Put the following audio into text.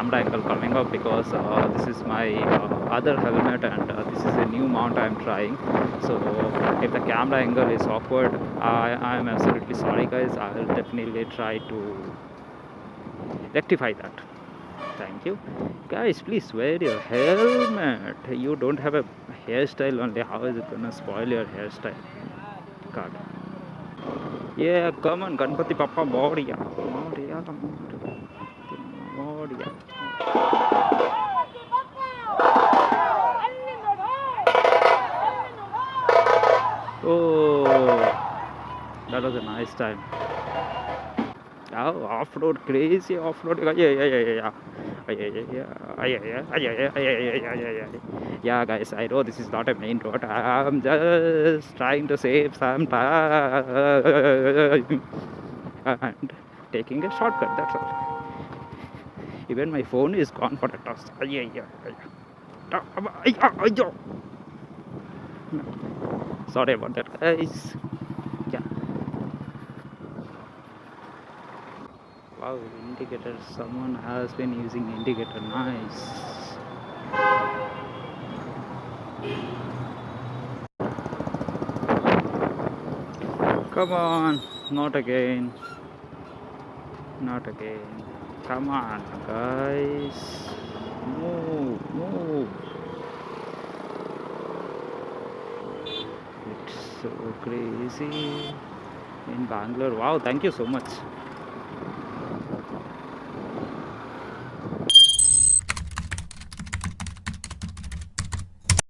camera angle coming up because this is my other helmet, and this is a new mount I'm trying. So if the camera angle is awkward, I am absolutely sorry guys. I will definitely try to rectify that. Thank you guys. Please wear your helmet. You don't have a hairstyle only. How is it gonna spoil your hairstyle? God. Yeah, come on, Ganpati Bappa, Moria. Moria, Moria. Oh, that was a nice time. Oh, off-road, crazy off-road. Yeah. Yeah, guys, I know this is not a main road. I'm just trying to save some time and taking a shortcut. That's all. Even my phone is gone for the toss. Sorry about that, guys. Yeah. Wow, indicator. Someone has been using indicator. Nice. Come on, not again. Not again. Come on, guys. Move. It's so crazy in Bangalore. Wow, thank you so much.